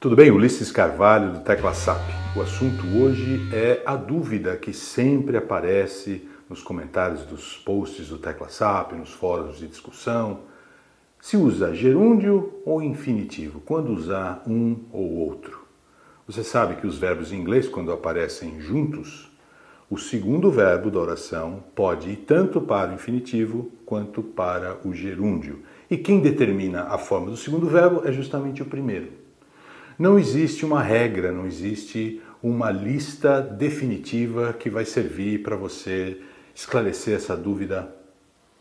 Tudo bem? Ulisses Carvalho, do Tecla SAP. O assunto hoje é a dúvida que sempre aparece nos comentários dos posts do Tecla SAP, nos fóruns de discussão. Se usa gerúndio ou infinitivo? Quando usar um ou outro? Você sabe que os verbos em inglês, quando aparecem juntos, o segundo verbo da oração pode ir tanto para o infinitivo quanto para o gerúndio. E quem determina a forma do segundo verbo é justamente o primeiro. Não existe uma regra, não existe uma lista definitiva que vai servir para você esclarecer essa dúvida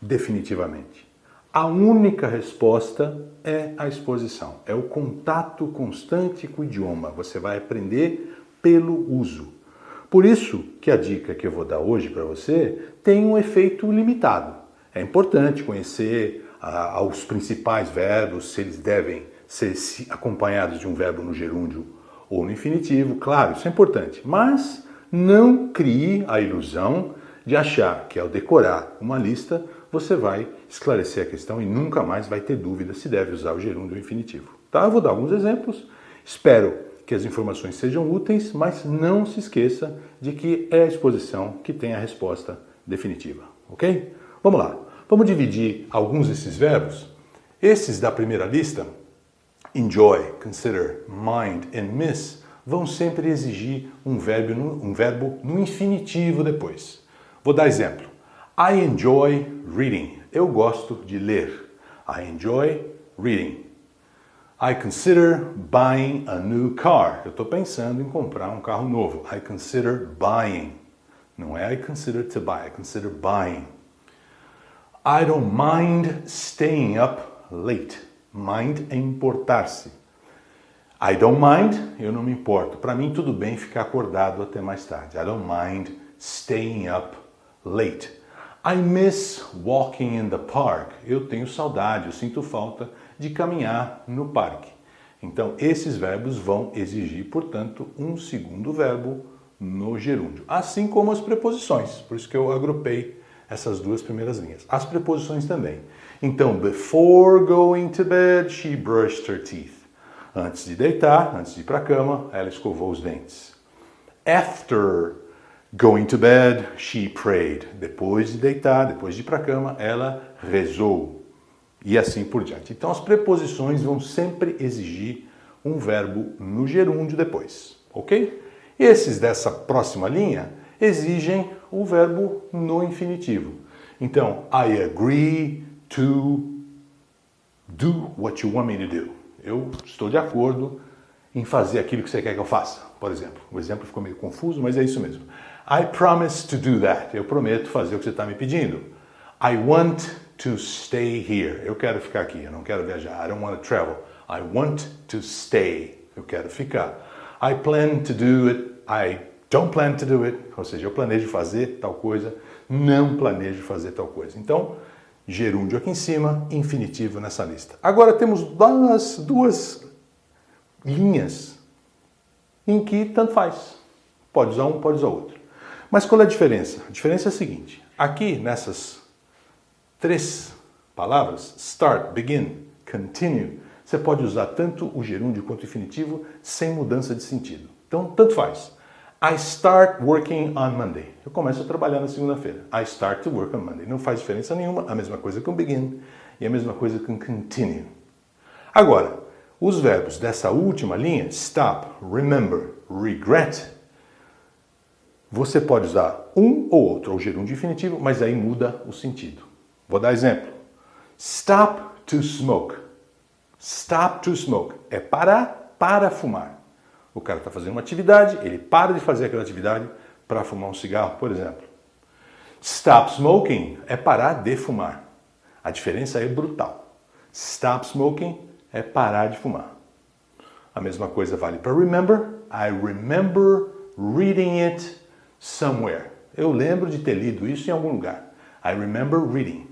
definitivamente. A única resposta é a exposição, é o contato constante com o idioma. Você vai aprender pelo uso. Por isso que a dica que eu vou dar hoje para você tem um efeito limitado. É importante conhecer os principais verbos, se eles devem ser acompanhados de um verbo no gerúndio ou no infinitivo. Claro, isso é importante. Mas não crie a ilusão de achar que ao decorar uma lista você vai esclarecer a questão e nunca mais vai ter dúvida se deve usar o gerúndio ou o infinitivo. Tá? Eu vou dar alguns exemplos. Espero que as informações sejam úteis, mas não se esqueça de que é a exposição que tem a resposta definitiva, ok? Vamos lá. Vamos dividir alguns desses verbos. Esses da primeira lista, enjoy, consider, mind and miss, vão sempre exigir um verbo no infinitivo depois. Vou dar exemplo. I enjoy reading. Eu gosto de ler. I enjoy reading. I consider buying a new car. Eu estou pensando em comprar um carro novo. I consider buying. Não é I consider to buy, I consider buying. I don't mind staying up late. Mind é importar-se. I don't mind, eu não me importo. Para mim, tudo bem ficar acordado até mais tarde. I don't mind staying up late. I miss walking in the park. Eu tenho saudade, eu sinto falta de caminhar no parque. Então, esses verbos vão exigir, portanto, um segundo verbo no gerúndio. Assim como as preposições. Por isso que eu agrupei essas duas primeiras linhas. As preposições também. Então, before going to bed, she brushed her teeth. Antes de deitar, antes de ir para a cama, ela escovou os dentes. After going to bed, she prayed. Depois de deitar, depois de ir para a cama, ela rezou. E assim por diante. Então, as preposições vão sempre exigir um verbo no gerúndio depois, ok? Esses dessa próxima linha exigem o verbo no infinitivo. Então, I agree to do what you want me to do. Eu estou de acordo em fazer aquilo que você quer que eu faça, por exemplo. O exemplo ficou meio confuso, mas é isso mesmo. I promise to do that. Eu prometo fazer o que você está me pedindo. I want to stay here. Eu quero ficar aqui, eu não quero viajar. I don't want to travel. I want to stay. Eu quero ficar. I plan to do it. I don't plan to do it. Ou seja, eu planejo fazer tal coisa, não planejo fazer tal coisa. Então, gerúndio aqui em cima, infinitivo nessa lista. Agora temos duas linhas em que tanto faz. Pode usar um, pode usar outro. Mas qual é a diferença? A diferença é a seguinte. Aqui, nessas três palavras, start, begin, continue, você pode usar tanto o gerúndio quanto o infinitivo sem mudança de sentido. Então, tanto faz. I start working on Monday. Eu começo a trabalhar na segunda-feira. I start to work on Monday. Não faz diferença nenhuma. A mesma coisa com begin e a mesma coisa com continue. Agora, os verbos dessa última linha, stop, remember, regret, você pode usar um ou outro, ou gerúndio infinitivo, mas aí muda o sentido. Vou dar exemplo. Stop to smoke. Stop to smoke. É parar para fumar. O cara está fazendo uma atividade, ele para de fazer aquela atividade para fumar um cigarro, por exemplo. Stop smoking é parar de fumar. A diferença é brutal. Stop smoking é parar de fumar. A mesma coisa vale para remember. I remember reading it somewhere. Eu lembro de ter lido isso em algum lugar. I remember reading.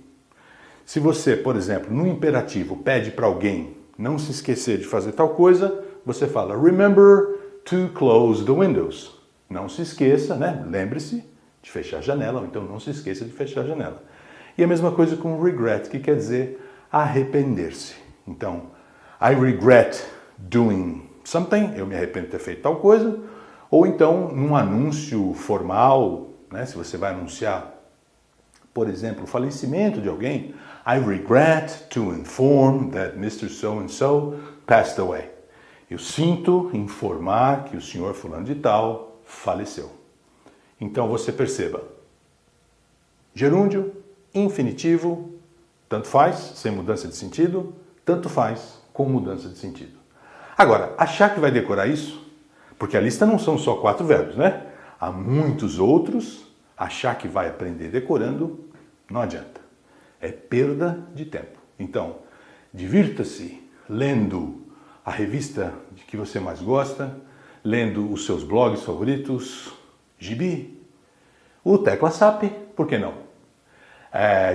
Se você, por exemplo, no imperativo pede para alguém não se esquecer de fazer tal coisa, você fala remember to close the windows. Não se esqueça, né? Lembre-se de fechar a janela, ou então não se esqueça de fechar a janela. E a mesma coisa com regret, que quer dizer arrepender-se. Então, I regret doing something, eu me arrependo de ter feito tal coisa, ou então num anúncio formal, né, se você vai anunciar, por exemplo, o falecimento de alguém, I regret to inform that Mr. So-and-so passed away. Eu sinto informar que o senhor fulano de tal faleceu. Então você perceba, gerúndio, infinitivo, tanto faz, sem mudança de sentido, tanto faz, com mudança de sentido. Agora, achar que vai decorar isso, porque a lista não são só 4 verbos, né? Há muitos outros, achar que vai aprender decorando, não adianta. É perda de tempo. Então, divirta-se lendo a revista que você mais gosta, lendo os seus blogs favoritos, gibi, o Tecla SAP, por que não?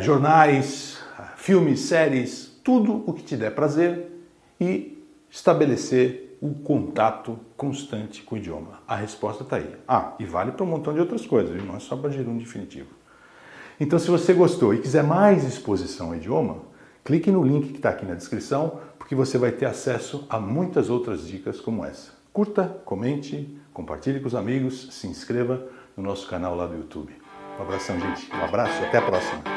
Jornais, filmes, séries, tudo o que te der prazer e estabelecer o contato constante com o idioma. A resposta está aí. E vale para um montão de outras coisas, viu? Não é só para gerúndio definitivo. Então, se você gostou e quiser mais exposição ao idioma, clique no link que está aqui na descrição, porque você vai ter acesso a muitas outras dicas como essa. Curta, comente, compartilhe com os amigos, se inscreva no nosso canal lá do YouTube. Um abração, gente. Um abraço e até a próxima.